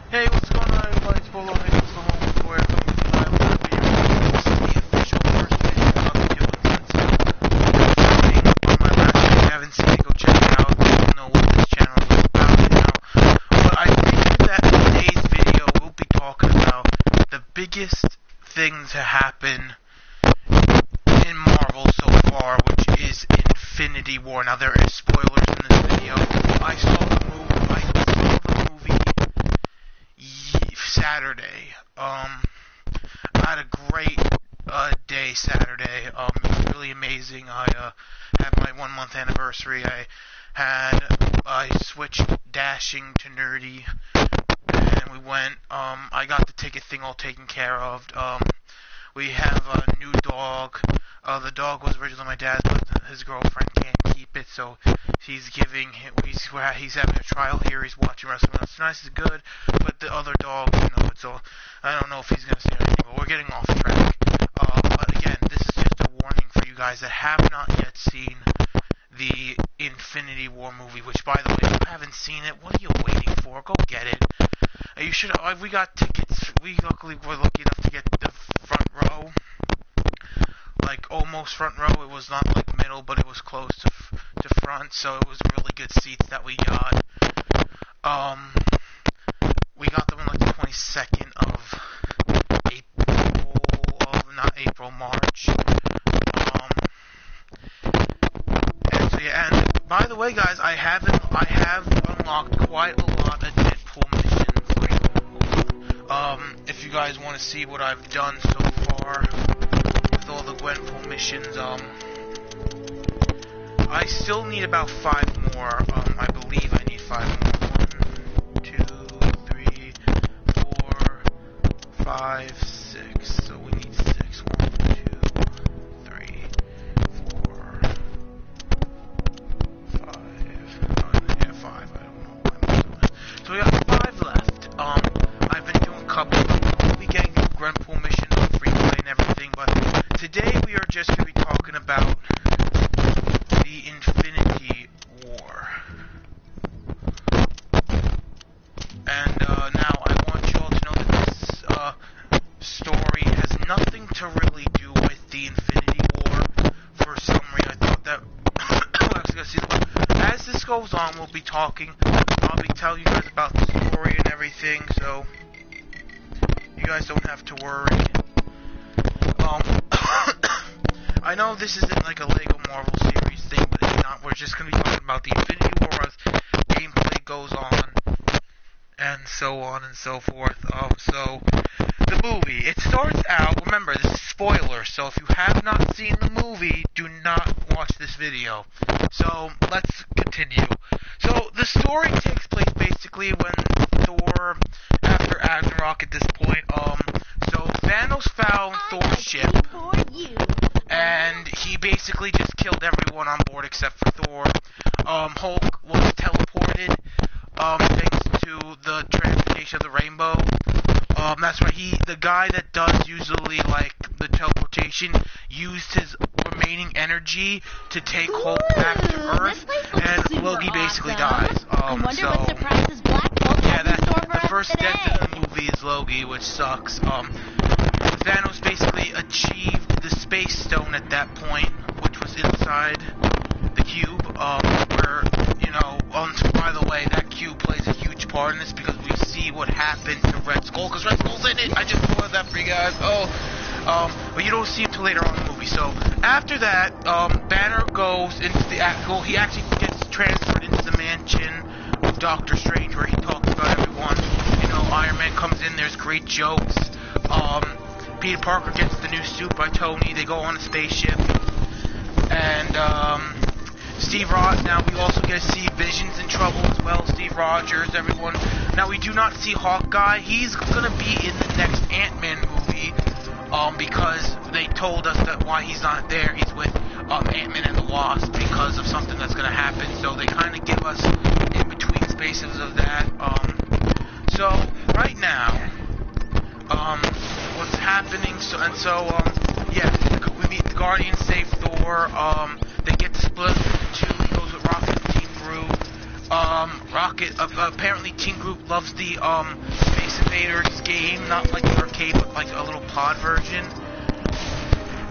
Hey, what's going on, everybody? It's Spolers. It's the home square coming to live with a video. This is the official first video I've been doing since shooting on my last video. If you haven't seen it, go check it out. I don't know what this channel is about, But I think that in today's video, we'll be talking about the biggest thing to happen in Marvel so far, which is Infinity War. Now, there is spoilers in this video. I saw the movie Saturday. I had a great day Saturday. It was really amazing. I had my 1 month anniversary. I switched dashing to nerdy, and we went. I got the ticket thing all taken care of. We have a new dog. The dog was originally my dad's, but his girlfriend can't keep it, so he's having a trial here. He's watching wrestling. It's nice, it's good, but the other dog, it's all. I don't know if he's gonna say anything, but we're getting off track. But again, this is just a warning for you guys that have not yet seen the Infinity War movie. Which, by the way, if you haven't seen it, what are you waiting for? Go get it. You should. We got tickets. Luckily were lucky enough to get the front row. Like almost front row. It was not like middle, but it was close to front, so it was really good seats that we got. We got them on like the 22nd of March. And so yeah, and by the way, guys, I have unlocked quite a lot of Deadpool missions. If you guys want to see what I've done so far with all the Gwenpool missions, I still need about 5 more. I believe I need 5 more. 1, 2, 3, 4, 5, 6. So we need 6. 1, 2, 3, 4, 5. Yeah, 5. I don't know why I'm doing that. So we got 5 left. I've been doing a couple of them. We'll be getting Gwenpool missions on free play and everything, but today we are just going to be talking about the Infinity War. And now I want you all to know that this story has nothing to really do with the Infinity War. For some reason, I thought that as this goes on, we'll be talking. I'll be telling you guys about the story and everything, so you guys don't have to worry. I know this isn't like a Lego Marvel series thing, but it's not. We're just going to be talking about the Infinity War as gameplay goes on, and so on and so forth. So, the movie, it starts out, remember, this is spoilers, so if you have not seen the movie, do not watch this video. So, let's continue. So, the story takes place basically when Thor, after Ragnarok at this point, so Thanos found Thor's ship, and he basically just killed everyone on board except for Thor. Hulk was teleported, thanks to the transmutation of the rainbow. That's why the guy that does usually, like, the teleportation, used his remaining energy to take Hulk back to Earth, and Loki basically dies. What surprises Black Bolt yeah, the first death in the movie is Loki, which sucks. Thanos basically achieved the Space Stone at that point, which was inside the cube, where, by the way, that cube plays a huge part in this, because we see what happened to Red Skull, because Red Skull's in it. I just spoiled that for you guys. But you don't see it until later on in the movie. So, after that, Banner goes into he actually gets transferred into the mansion of Doctor Strange, where he talks about everyone. Iron Man comes in, there's great jokes. Peter Parker gets the new suit by Tony. They go on a spaceship. And, Steve Rogers, now we also get to see Vision's in trouble as well. Steve Rogers, everyone. Now we do not see Hawkeye. He's gonna be in the next Ant-Man movie, because they told us that why he's not there, he's with, Ant-Man and the Wasp, because of something that's gonna happen. So they kind of give us in between spaces of that. So, right now, what's happening, we meet the Guardians, save Thor, they get to split into 2, he goes with Rocket and Team Groot, apparently Team Groot loves the, Invader's game, not like the arcade, but like a little pod version.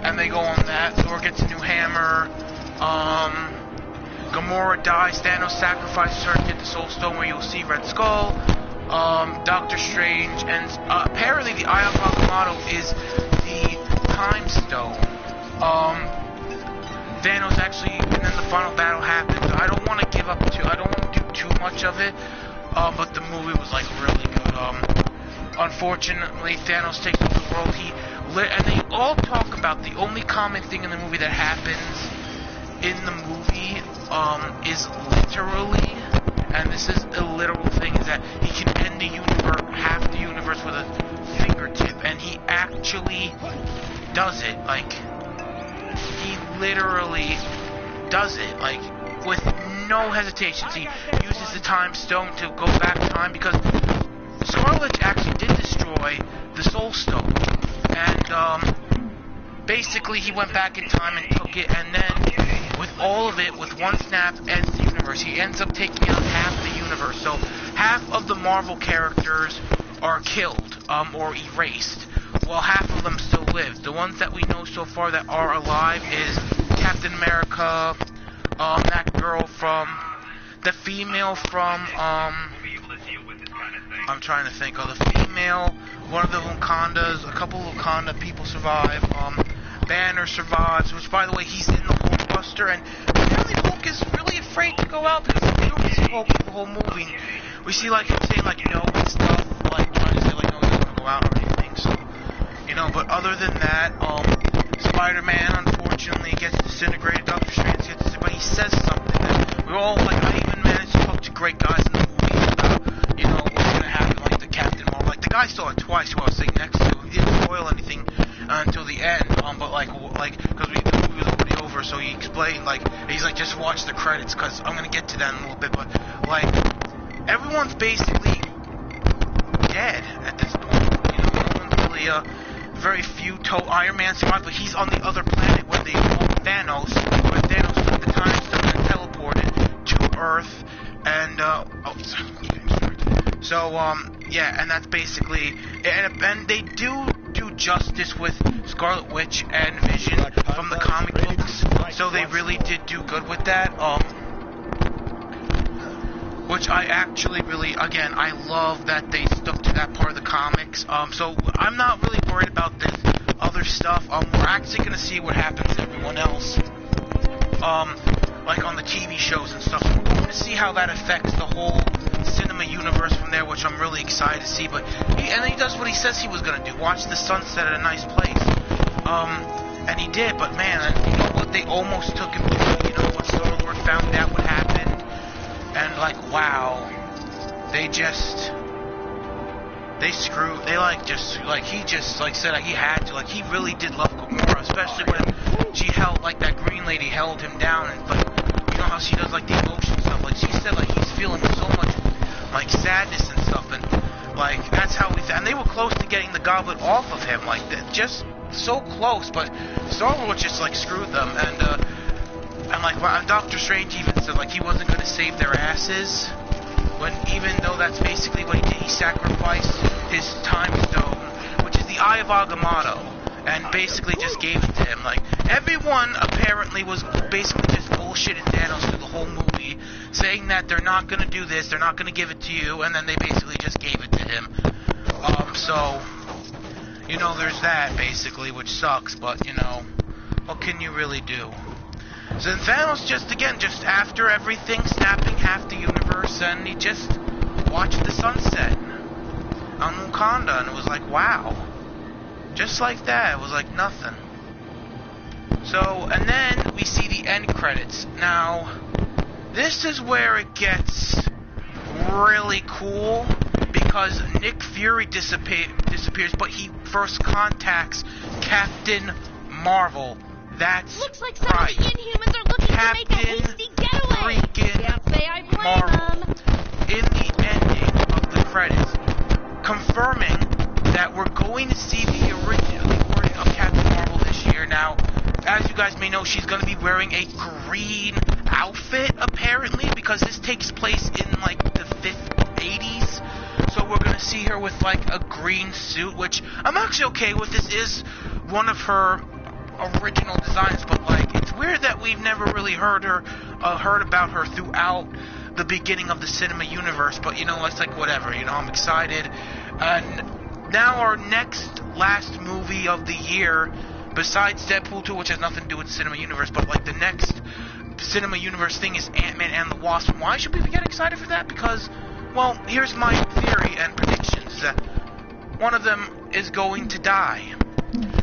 And they go on that. Thor gets a new hammer. Gamora dies. Thanos sacrifices her to get the Soul Stone, where you'll see Red Skull. Doctor Strange, and apparently the Eye of Agamotto is the Time Stone. Thanos actually, and then the final battle happens. I don't want to give up I don't want to do too much of it, but the movie was like really good. Unfortunately, Thanos takes over the world. And they all talk about the only common thing in the movie that happens in the movie is literally, and this is a literal thing, is that he can end the universe, half the universe with a fingertip, and he actually does it. Like, he literally does it, like, with no hesitations. He uses the Time Stone to go back in time, because Scarlet actually did destroy the Soul Stone, and basically he went back in time and took it, and then with all of it, with one snap, ends the universe. He ends up taking out half the universe, so half of the Marvel characters are killed, or erased, while half of them still live. The ones that we know so far that are alive is Captain America, that girl from, the female from, I'm trying to think of the female, one of the Wakandas, a couple of Wakanda people survive, Banner survives, which, by the way, he's in the Hulkbuster, and apparently Hulk is really afraid to go out, because we don't see Hulk the whole movie. We see, like, him saying, like, no and stuff, like, trying to say, like, no, he doesn't want to go out or anything, so, you know, but other than that, Spider-Man, unfortunately, gets disintegrated, Doctor Strange gets disintegrated, but he says something that we're all, like, I even managed to talk to great guys in the movie about, you know, what's going to happen, like, the Captain Marvel, like, the guy saw it twice who I was sitting next to, he didn't spoil anything until the end, but like, because the movie was already over, so he explained, like, he's like, just watch the credits, because I'm going to get to that in a little bit, but, like, everyone's basically dead at this point, you know, no one's really, very few Iron Man survived, but he's on the other planet where they fought Thanos, where Thanos took the Time Stone and teleported to Earth, and, so, yeah, and that's basically, and they do justice with Scarlet Witch and Vision from the comic books, so they really did do good with that, which I actually really, again, I love that they stuck to that part of the comics, so I'm not really worried about this other stuff. We're actually going to see what happens to everyone else, like on the TV shows and stuff, so we're going to see how that affects the whole cinema universe from there, which I'm really excited to see, but and he does what he says he was going to do, watch the sunset at a nice place, and he did, but man, you know what, they almost took him to, you know, what Star-Lord found out what happened, and like, wow, they screwed, they like, just, like, he just, like, said he had to, like, he really did love Gamora, especially when she held, like, that green lady held him down, and, but, you know how she does, like, the emotion stuff, like, she said, like, he's feeling so much, like, sadness and stuff, and, like, that's how and they were close to getting the goblet off of him, like, just so close, but Star-Lord just, like, screwed them, and like, Doctor Strange even said, like, he wasn't going to save their asses, when, even though that's basically what he did, he sacrificed his Time Stone, which is the Eye of Agamotto, and basically just gave it to him, like, everyone apparently was basically just bullshitting Thanos through the whole movie, saying that they're not going to do this, they're not going to give it to you, and then they basically just gave it to him, so, you know, there's that, basically, which sucks, but, you know, what can you really do? So then Thanos just after everything, snapping half the universe, and he just watched the sunset on Wakanda, and it was like, wow. Just like that, it was like nothing. So, and then we see the end credits. Now, this is where it gets really cool, because Nick Fury disappears, but he first contacts Captain Marvel. That's looks like some right. of the Inhumans are looking Captain to make a hasty getaway. Can't say I blame Marvel, them. in the ending of the credits, confirming that we're going to see the original recording of Captain Marvel this year. Now, as you guys may know, she's going to be wearing a green outfit, apparently, because this takes place in, like, the 80s. So we're going to see see her with like a green suit, which I'm actually okay with. This is one of her original designs, but like it's weird that we've never really heard about her throughout the beginning of the cinema universe. But you know, it's like whatever. You know, I'm excited. And now our last movie of the year, besides Deadpool 2, which has nothing to do with the cinema universe, but like the next cinema universe thing is Ant-Man and the Wasp. And why should we get excited for that? Because, well, here's my theory and predictions, is that one of them is going to die.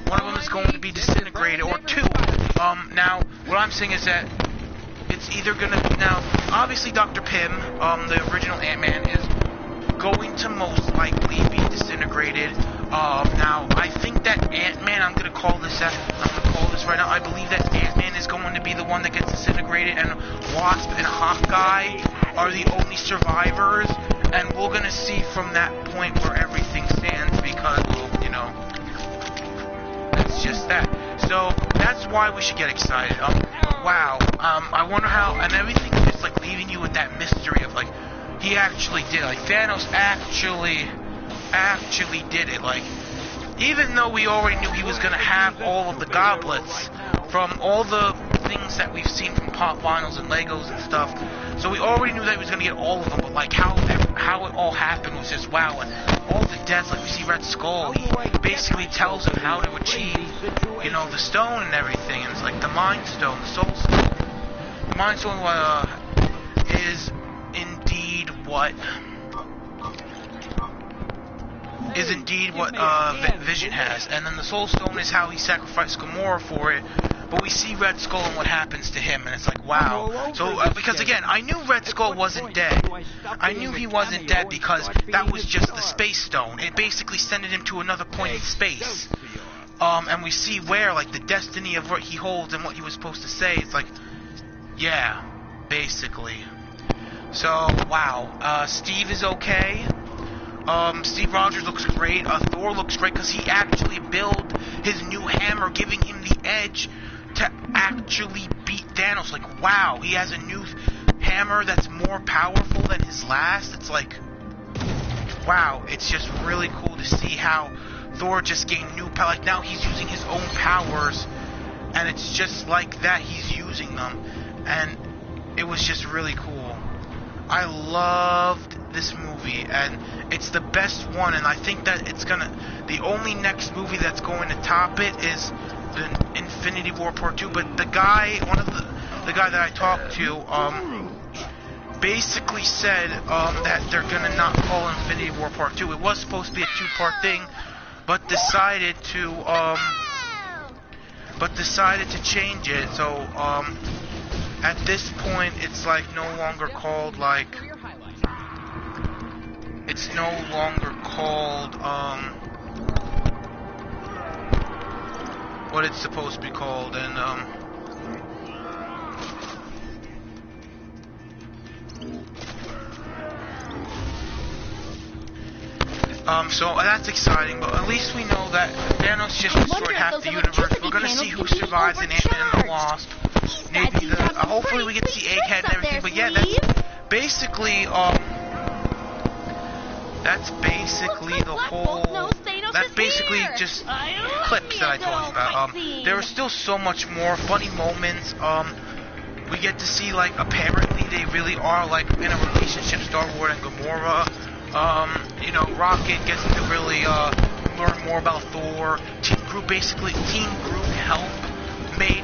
One of them is going to be disintegrated, or two. Now, what I'm saying is that it's either gonna, now, obviously Dr. Pym, the original Ant-Man, is going to most likely be disintegrated. Now, I think that Ant-Man, I'm gonna call this right now, I believe that Ant-Man is going to be the one that gets disintegrated, and Wasp and Hawkeye are the only survivors, and we're gonna see from that point where everything stands, because, well, you know, it's just that. So, that's why we should get excited. Wow, I wonder how, and everything is just like leaving you with that mystery of like, he actually did, like, Thanos actually did it, like, even though we already knew he was going to have all of the goblets from all the things that we've seen from pop vinyls and Legos and stuff, so we already knew that he was going to get all of them, but like how it all happened was just wow. And all the deaths, like we see Red Skull, he basically tells him how to achieve, you know, the stone and everything, and it's like the Mind Stone, the Soul Stone. The Mind Stone is indeed what Vision has, and then the Soul Stone is how he sacrificed Gamora for it. But we see Red Skull and what happens to him, and it's like, wow. So, because again, I knew Red Skull wasn't dead. I knew he wasn't dead because that was just the Space Stone. It basically sent him to another point in space. And we see where, like, the destiny of what he holds and what he was supposed to say. It's like, yeah, basically. So, wow. Steve is okay. Steve Rogers looks great. Thor looks great because he actually built his new hammer, giving him the edge to actually beat Thanos. Like, wow, he has a new hammer that's more powerful than his last. It's like, wow, it's just really cool to see how Thor just gained new power. Like, now he's using his own powers, and it's just like that, he's using them. And it was just really cool. I loved this movie, and it's the best one, and I think that it's gonna, the only next movie that's going to top it is the Infinity War Part 2, but the guy, the guy that I talked to, basically said, that they're gonna not call Infinity War Part 2. It was supposed to be a two-part thing, but decided to change it, so, at this point, it's like no longer called, like, it's no longer called, what it's supposed to be called, and, so that's exciting, but at least we know that Thanos just destroyed half the universe. We're gonna see who survives in Ant-Man and the Wasp. Maybe hopefully we get to see Egghead and everything, but yeah, that's basically, the whole, that's basically just clips that I told you about. There was still so much more funny moments. We get to see, like, apparently they really are, like, in a relationship, Star-Lord and Gamora. You know, Rocket gets to really, learn more about Thor. Team Groot made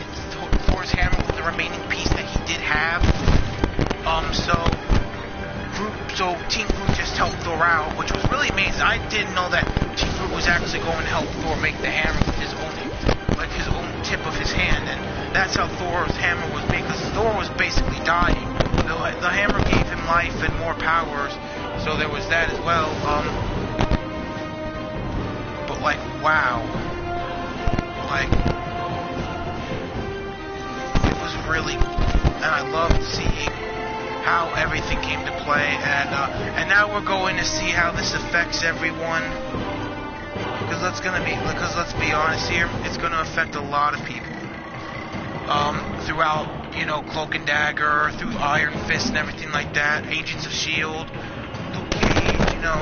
Thor's hammer with the remaining piece that he did have. So Team Groot just helped Thor out, which was really amazing. I didn't know that Team Groot was actually going to help Thor make the hammer with his own tip of his hand, and that's how Thor's hammer was made, because Thor was basically dying. The hammer gave him life and more powers, so there was that as well. But like, wow, like, it was really, and I loved seeing how everything came to play, and now we're going to see how this affects everyone. Because let's be honest here, it's going to affect a lot of people. Throughout, you know, Cloak and Dagger, through Iron Fist and everything like that, Agents of S.H.I.E.L.D., Luke Cage, you know,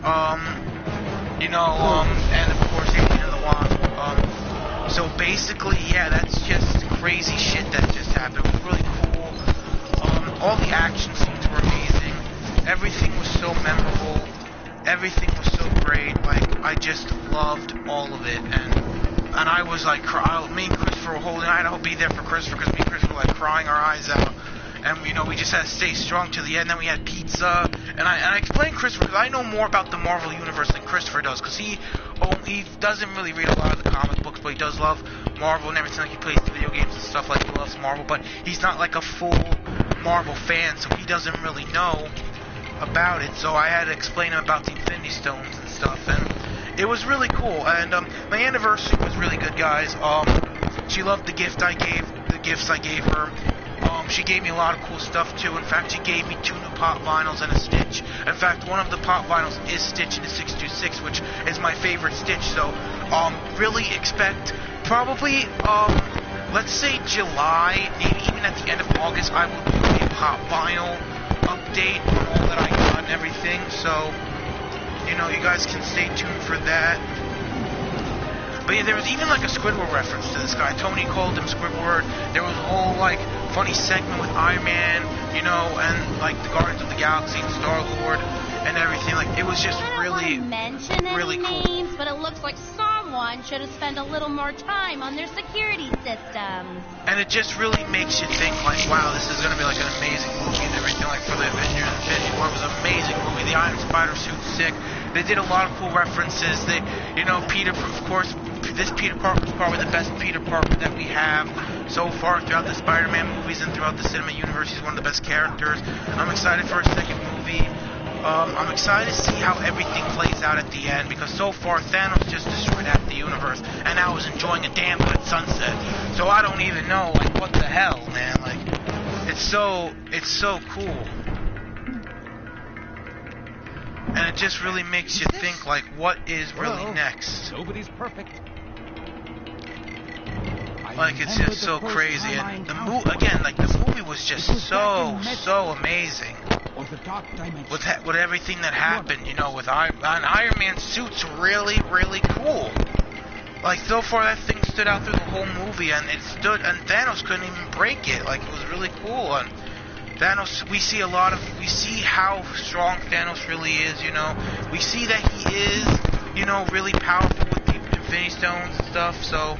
You know, and of course, Alien and the Wasp. So basically, yeah, that's just crazy shit that just happened. It was really cool. All the action scenes were amazing. Everything was so memorable. Everything was so great. Like, I just loved all of it. And I was like, me and Christopher were holding. I had to be there for Christopher because me and Christopher were like crying our eyes out. And, you know, we just had to stay strong to the end. Then we had pizza. And I explained Christopher, because I know more about the Marvel Universe than Christopher does. Because he doesn't really read a lot of the comic books, but he does love Marvel and everything. Like, he plays the video games and stuff, like he loves Marvel. But he's not like a full Marvel fan, so he doesn't really know about it. So I had to explain him about the Infinity Stones and stuff. And it was really cool. And my anniversary was really good, guys. She loved the gifts I gave her. She gave me a lot of cool stuff too. In fact, she gave me 2 new pop vinyls and a Stitch. In fact, one of the pop vinyls is Stitch in the 626, which is my favorite Stitch. So, really expect probably, let's say July, maybe even at the end of August, I will do a pop vinyl update on all that I got and everything. So, you know, you guys can stay tuned for that. But yeah, there was even like a Squidward reference to this guy. Tony called him Squidward. There was a whole like funny segment with Iron Man, you know, and like the Guardians of the Galaxy and Star-Lord and everything. Like, it was just really cool. Names, but it looks like someone should have spent a little more time on their security systems. And it just really makes you think like, wow, this is gonna be like an amazing movie and everything. Like for the Avengers Infinity War, it was an amazing movie. The Iron Spider suit's sick. They did a lot of cool references. They, you know, Peter, of course, this Peter Parker is probably the best Peter Parker that we have so far throughout the Spider-Man movies and throughout the cinema universe. He's one of the best characters. I'm excited for his second movie. I'm excited to see how everything plays out at the end, because so far Thanos just destroyed half the universe, and I was enjoying a damn good sunset. So I don't even know, like, what the hell, man. Like, it's so cool. And it just really makes you think, like, what is really next? Nobody's perfect. Like, it's just so crazy. And the movie was just so amazing. With everything that happened, you know, with Iron Man's suit's really cool. Like, so far that thing stood out through the whole movie, and Thanos couldn't even break it. Like, it was really cool. And Thanos, we see how strong Thanos really is, you know. We see that he is, you know, really powerful with the Infinity Stones and stuff, so.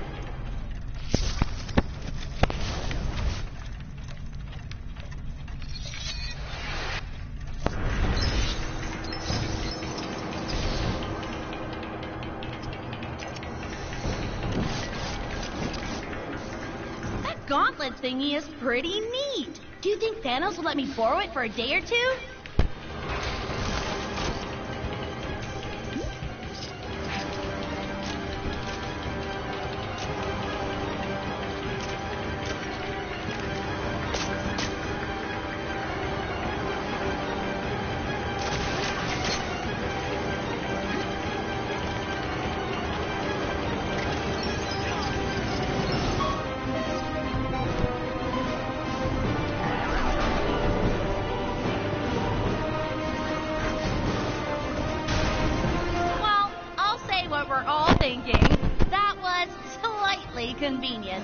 That gauntlet thingy is pretty neat. Do you think Thanos will let me borrow it for a day or two? Convenient.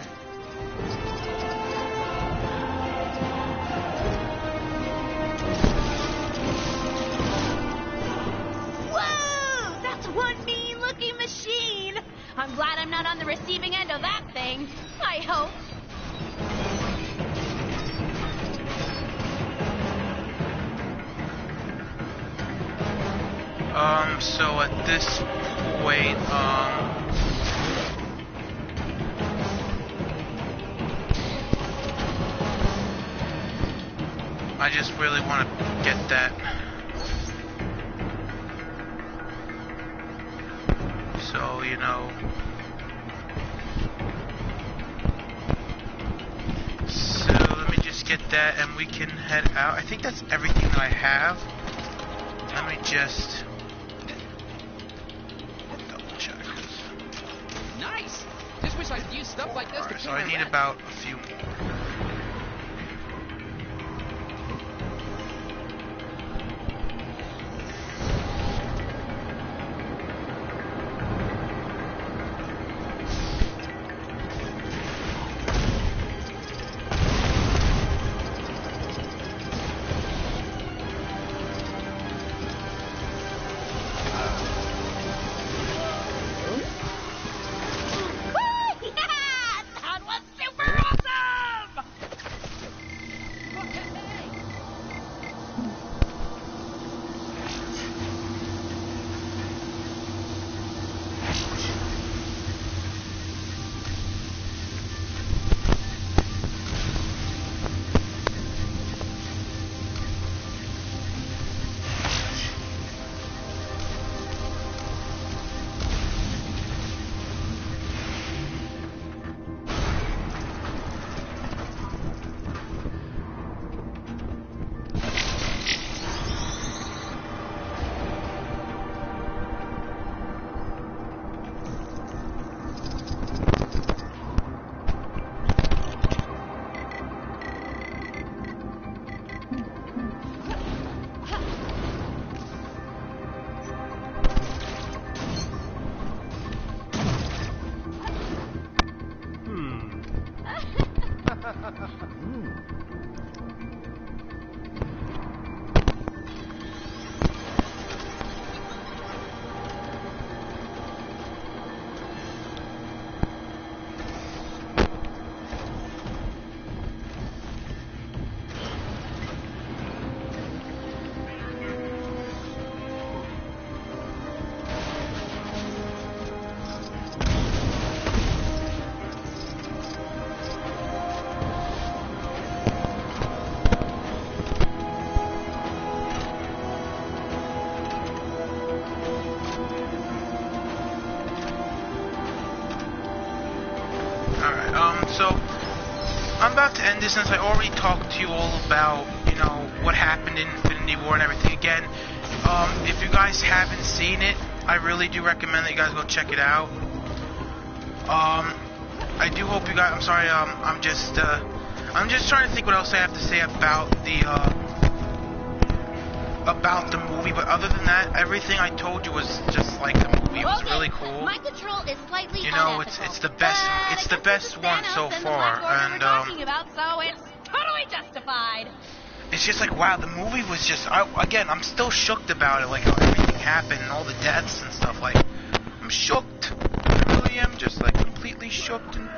Whoa! That's one mean-looking machine. I'm glad I'm not on the receiving end of that thing. I hope. So at this point, I just really want to get that. So, you know. So, let me just get that and we can head out. I think that's everything that I have. Let me just double check. Nice! Just wish I could use stuff like this to So I need about a few more. again, since I already talked to you all about, you know, what happened in Infinity War and everything, again, if you guys haven't seen it, I really do recommend that you guys go check it out. I do hope you guys, I'm sorry, I'm just trying to think what else I have to say about the movie, but other than that, everything I told you was just like the movie. It was really cool. My control is slightly you know, it's the best one so far, and talking about, so it's totally justified. it's just like, wow, the movie was just, again, I'm still shooked about it, like how everything happened and all the deaths and stuff. Like, I'm shooked. I really am just like completely shooked and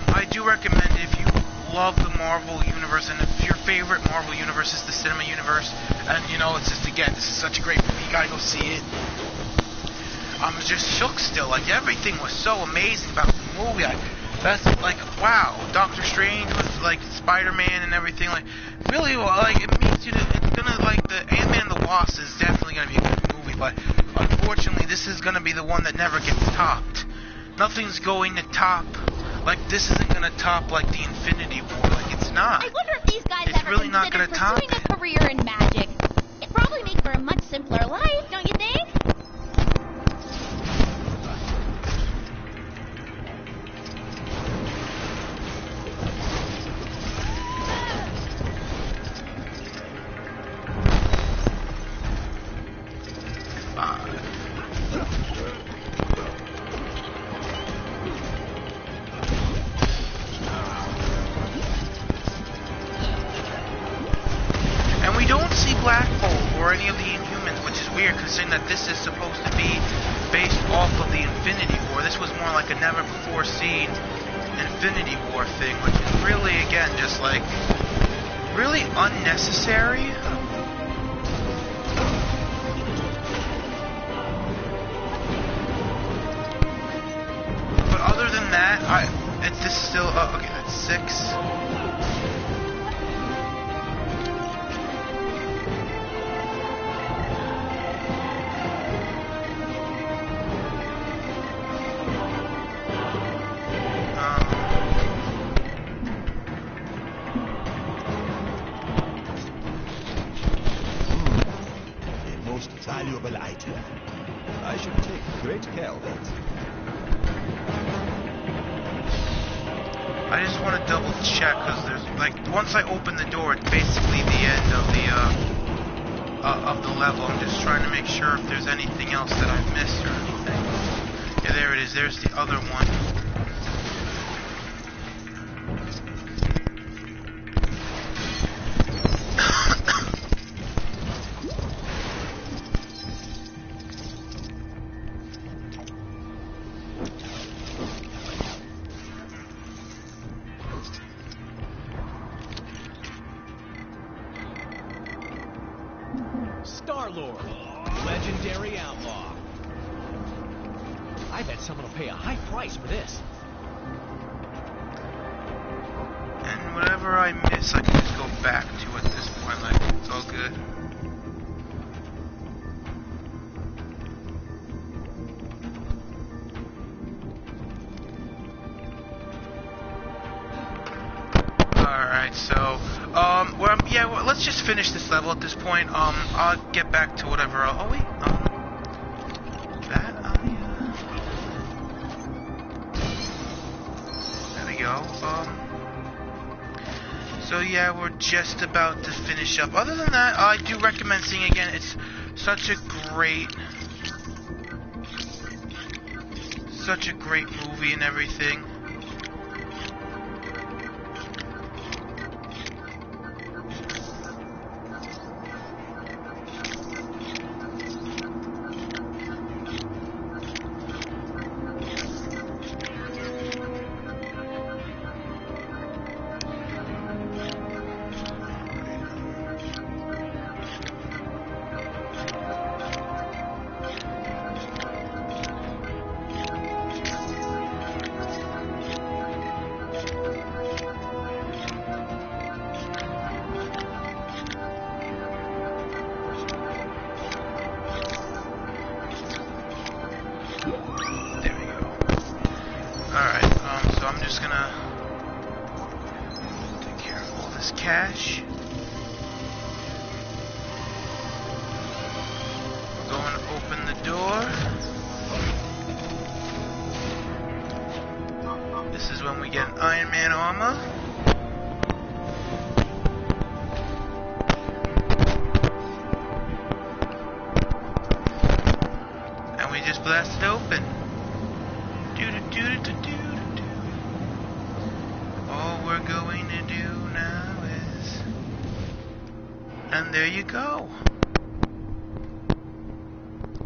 I do recommend, if you love the Marvel Universe, and if your favorite Marvel Universe is the cinema universe, and you know, it's just, again, this is such a great movie, you gotta go see it. I'm just shook still, like, everything was so amazing about the movie. That's, like, wow, Doctor Strange with, like, Spider-Man and everything, like, really, like, it means you to, it's gonna, like, the Ant-Man and the Wasp is definitely gonna be a good movie, but unfortunately, this is gonna be the one that never gets topped. Nothing's going to top. Like, this isn't gonna top, like, the Infinity War. Like, it's not. I wonder if these guys It's ever really not considered gonna top pursuing a career in magic. It'd probably make for a much simpler life, don't you think? or any of the Inhumans, which is weird considering that this is supposed to be based off of the Infinity War. This was more like a never-before-seen Infinity War thing, which is really, again, just like, really unnecessary. But other than that, this is still, okay, that's 6. Valuable item. I should take great care of it. I just want to double check because there's like once I open the door, it's basically the end of the level. I'm just trying to make sure if there's anything else that I've missed or anything. Yeah, there it is. There's the other one. Legendary outlaw. I bet someone will pay a high price for this. And whatever I miss, I can just go back to at this point. Like, it's all good. Alright, so, well, let's just finish this level at this point. I'll get back to whatever. Oh wait, there we go. So yeah, we're just about to finish up. Other than that, I do recommend seeing again. It's such a great movie and everything. Thanos cash. We're going to open the door. This is when we get an Iron Man armor. And we just blast it open. Do-do-do-do-do-do-do. All we're going to do now is... And there you go.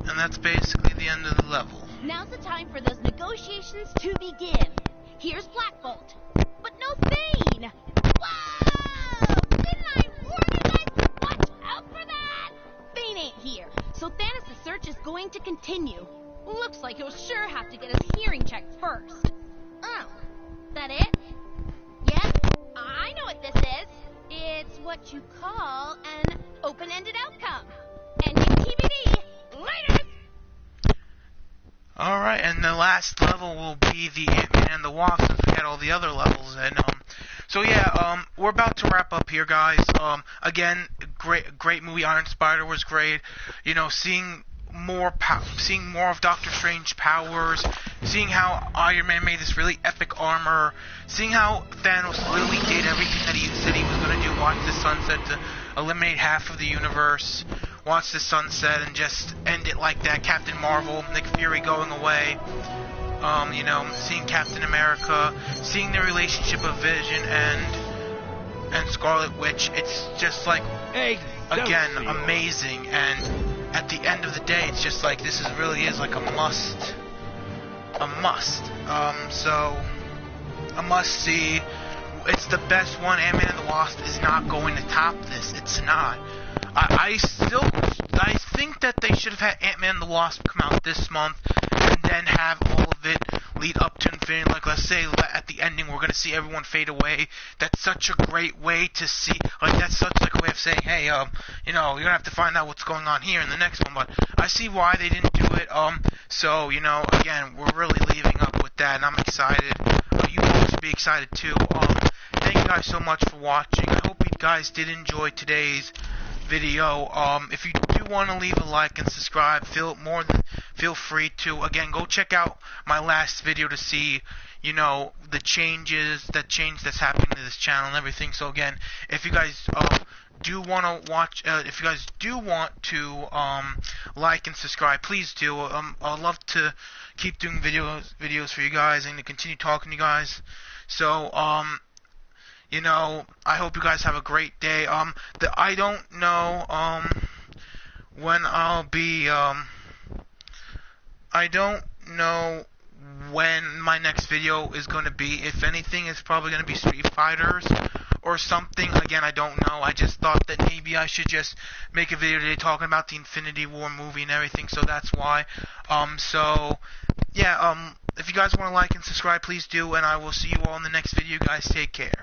And that's basically the end of the level. Now's the time for those negotiations to begin. Here's Black Bolt, but no Bane! Whoa! Didn't I warn you guys? Watch out for that! Bane ain't here, so Thanos' search is going to continue. Looks like he'll sure have to get his hearing checked first. Oh, that it? Yeah, I know what this is. It's what you call an open-ended outcome. Ending TBD. Later! Alright, and the last level will be the Ant-Man and the Wasp, since we had all the other levels, and, so yeah, we're about to wrap up here, guys. Again, great movie. Iron Spider was great. You know, seeing more of Doctor Strange's powers, seeing how Iron Man made this really epic armor, seeing how Thanos literally did everything that he said he was going to do, watch the sunset to eliminate half of the universe, watch the sunset and just end it like that. Captain Marvel, Nick Fury going away, you know, seeing Captain America, seeing the relationship of Vision and Scarlet Witch. It's just like, again, amazing. And at the end of the day, it's just like, this really is like a must. So a must see. It's the best one. Ant-Man and the Wasp is not going to top this. It's not. I think that they should have had Ant-Man and the Wasp come out this month, and then have all of it lead up to Infinity. Like, let's say at the ending we're going to see everyone fade away. That's such a great way to see, like, that's such like a way of saying, hey, you know, you're going to have to find out what's going on here in the next one. But I see why they didn't do it. So, you know, again, we're really leaving up with that, and I'm excited. You all should be excited too. Thank you guys so much for watching. I hope you guys did enjoy today's video. If you do want to leave a like and subscribe, feel free to. Again, go check out my last video to see, you know, the change that's happening to this channel and everything. So again, if you guys do want to watch, if you guys do want to like and subscribe, please do. I'd love to keep doing videos for you guys and to continue talking to you guys. So you know, I hope you guys have a great day. I don't know when I'll be I don't know when my next video is going to be. If anything, it's probably going to be Street Fighters or something. Again, I don't know. I just thought that maybe I should just make a video today talking about the Infinity War movie and everything, so that's why. So yeah, if you guys want to like and subscribe, please do, and I will see you all in the next video. You guys take care.